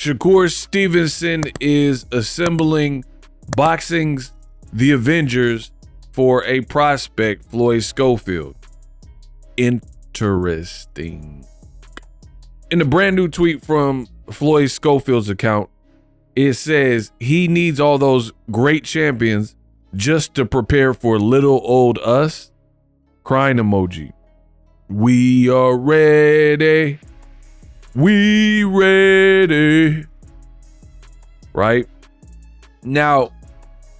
Shakur Stevenson is assembling boxing's The Avengers for a prospect, Floyd Schofield. Interesting. In a brand new tweet from Floyd Schofield's account, it says he needs all those great champions just to prepare for little old us. Crying emoji. We are ready. We ready. Right? Now,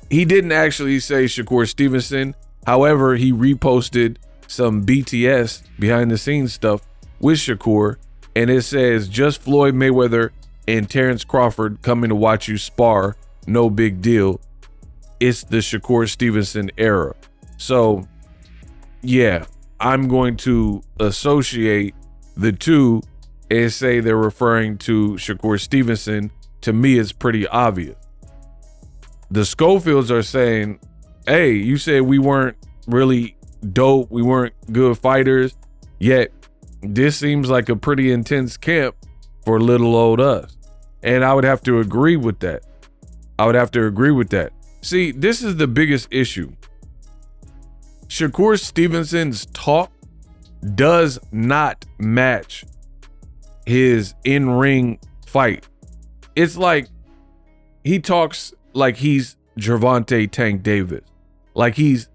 he didn't actually say Shakur Stevenson. However, he reposted some BTS behind the scenes stuff with Shakur. And it says, just Floyd Mayweather and Terrence Crawford coming to watch you spar. No big deal. It's the Shakur Stevenson era. So, yeah, I'm going to associate the two and say they're referring to Shakur Stevenson. To me, it's pretty obvious. The Scofields are saying, hey, you said we weren't really dope. We weren't good fighters. Yet, this seems like a pretty intense camp for little old us. And I would have to agree with that. See, this is the biggest issue. Shakur Stevenson's talk does not match his in-ring fight. It's like he talks like he's Gervonta Tank Davis, like he's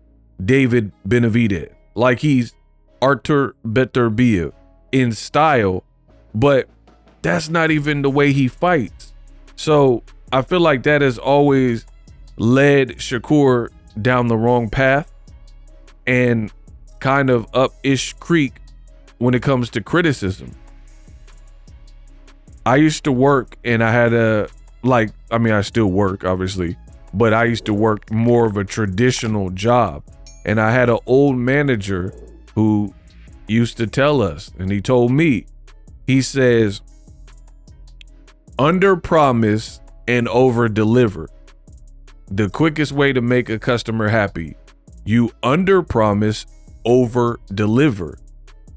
David Benavidez, like he's Artur Beterbiev in style, but that's not even the way he fights. So I feel like that has always led Shakur down the wrong path and kind of up-ish creek when it comes to criticism. I used to work and I had I still work obviously, but I used to work more of a traditional job. And I had an old manager who used to tell us, and he told me, he says, under promise and over deliver. The quickest way to make a customer happy, you under promise, over deliver.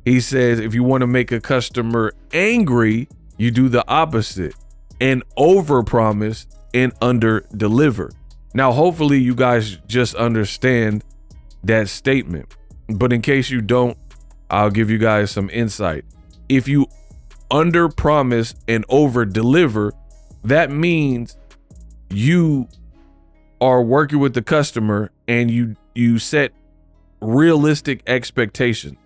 He says, if you want to make a customer angry, you do the opposite and over promise and under deliver. Now, hopefully you guys just understand that statement, but in case you don't, I'll give you guys some insight. If you under promise and over deliver, that means you are working with the customer and you set realistic expectations,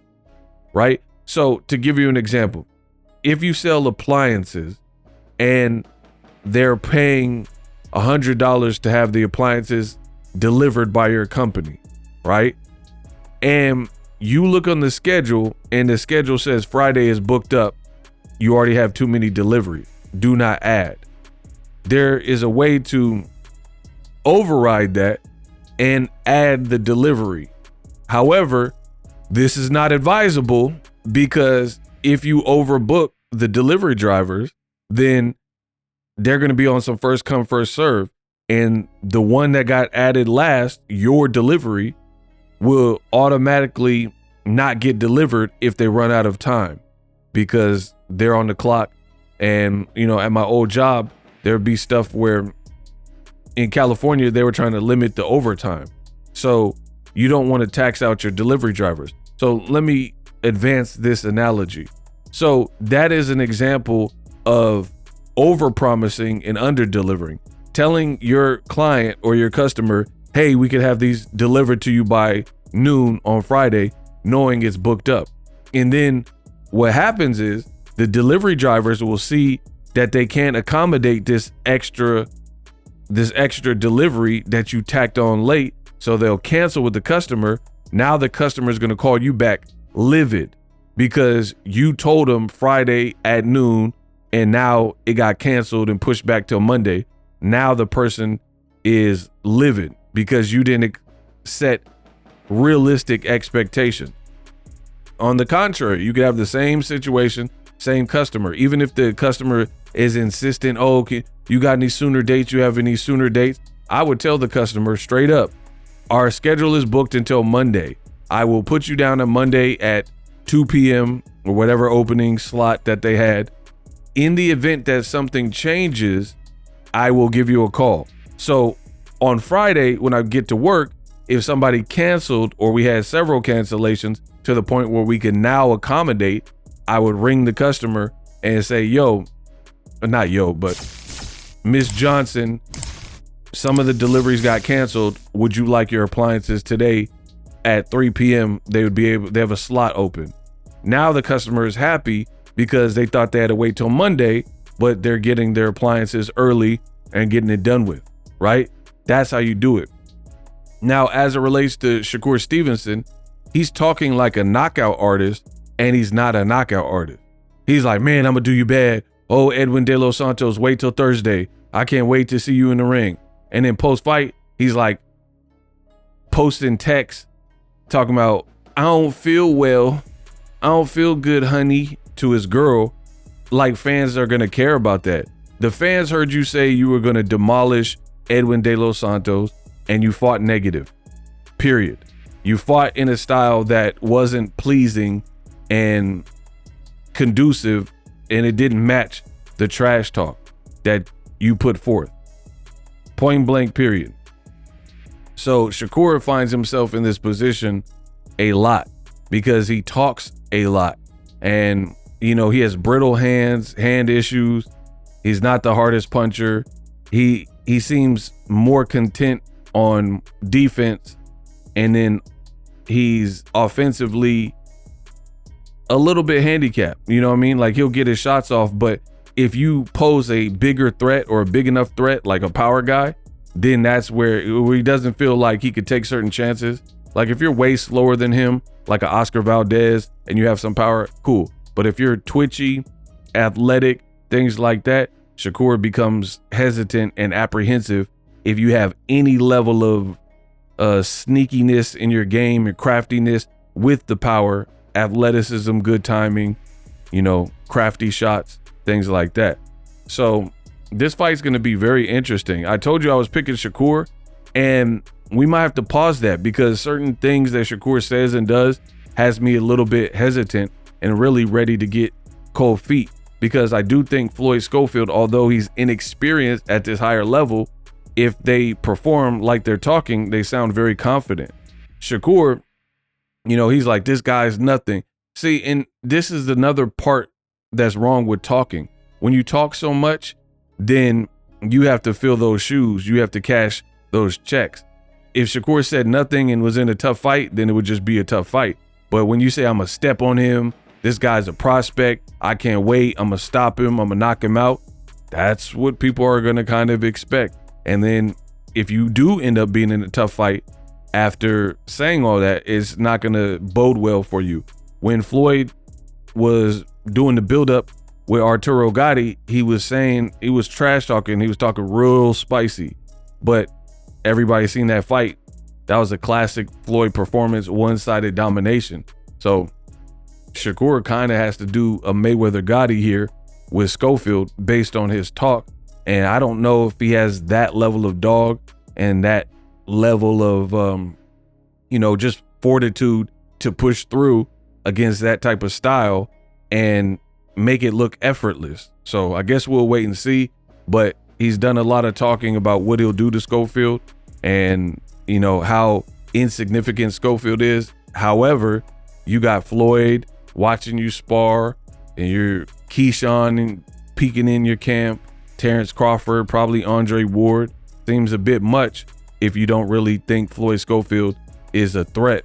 right? So to give you an example, if you sell appliances and they're paying $100 to have the appliances delivered by your company, right? And you look on the schedule and the schedule says Friday is booked up. You already have too many deliveries. Do not add. There is a way to override that and add the delivery. However, this is not advisable because if you overbook the delivery drivers, then they're going to be on some first come, first serve. And the one that got added last, your delivery, will automatically not get delivered if they run out of time because they're on the clock. And, you know, at my old job, there'd be stuff where in California, they were trying to limit the overtime. So you don't want to tax out your delivery drivers. So let me advance this analogy. So that is an example of over promising and under delivering, telling your client or your customer, hey, we could have these delivered to you by noon on Friday, knowing it's booked up. And then what happens is the delivery drivers will see that they can't accommodate this extra delivery that you tacked on late. So they'll cancel with the customer. Now the customer is going to call you back livid because you told them Friday at noon and now it got canceled and pushed back till Monday. Now the person is livid because you didn't set realistic expectations. On the contrary, you could have the same situation, same customer. Even if the customer is insistent, oh, okay, you got any sooner dates? You have any sooner dates? I would tell the customer straight up, our schedule is booked until Monday. I will put you down on Monday at 2 p.m. or whatever opening slot that they had. In the event that something changes, I will give you a call. So on Friday, when I get to work, if somebody canceled or we had several cancellations to the point where we can now accommodate, I would ring the customer and say, not yo, but Miss Johnson, some of the deliveries got canceled. Would you like your appliances today at 3 p.m.? They have a slot open. Now the customer is happy because they thought they had to wait till Monday, but they're getting their appliances early and getting it done with, right? That's how you do it. Now, as it relates to Shakur Stevenson, he's talking like a knockout artist, and he's not a knockout artist. He's like, man, I'm gonna do you bad. Oh, Edwin De Los Santos, wait till Thursday. I can't wait to see you in the ring. And then post-fight, he's like posting texts talking about, I don't feel well. I don't feel good, honey, to his girl. Like fans are gonna care about that. The fans heard you say you were gonna demolish Edwin De Los Santos, and you fought negative, period. You fought in a style that wasn't pleasing and conducive, and it didn't match the trash talk that you put forth. Point blank, period. So Shakur finds himself in this position a lot because he talks a lot, and he has brittle hands, hand issues. He's not the hardest puncher. He seems more content on defense, and then he's offensively a little bit handicapped. You know what I mean? Like, he'll get his shots off, but if you pose a bigger threat or a big enough threat, like a power guy, then that's where he doesn't feel like he could take certain chances. Like, if you're way slower than him, like an Oscar Valdez, and you have some power, cool. But if you're twitchy, athletic, things like that, Shakur becomes hesitant and apprehensive if you have any level of sneakiness in your game, your craftiness with the power, athleticism, good timing, crafty shots, things like that. So this fight's going to be very interesting. I told you I was picking Shakur, and we might have to pause that because certain things that Shakur says and does has me a little bit hesitant and really ready to get cold feet, because I do think Floyd Schofield, although he's inexperienced at this higher level, if they perform like they're talking, they sound very confident. Shakur, he's like, this guy's nothing. See, and this is another part that's wrong with talking. When you talk so much, then you have to fill those shoes. You have to cash those checks. If Shakur said nothing and was in a tough fight, then it would just be a tough fight. But when you say, I'm going to step on him, this guy's a prospect, I can't wait, I'm going to stop him, I'm going to knock him out, that's what people are going to kind of expect. And then if you do end up being in a tough fight after saying all that, it's not going to bode well for you. When Floyd was doing the buildup with Arturo Gatti, he was saying, he was trash talking, he was talking real spicy. But everybody seen that fight. That was a classic Floyd performance, one-sided domination. So Shakur kind of has to do a Mayweather Gotti here with Scofield based on his talk. And I don't know if he has that level of dog and that level of, just fortitude to push through against that type of style and make it look effortless. So I guess we'll wait and see. But he's done a lot of talking about what he'll do to Scofield and, how insignificant Scofield is. However, you got Floyd watching you spar, and you're Keyshawn and peeking in your camp. Terrence Crawford, probably Andre Ward. Seems a bit much if you don't really think Floyd Schofield is a threat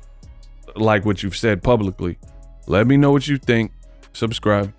like what you've said publicly. Let me know what you think. Subscribe.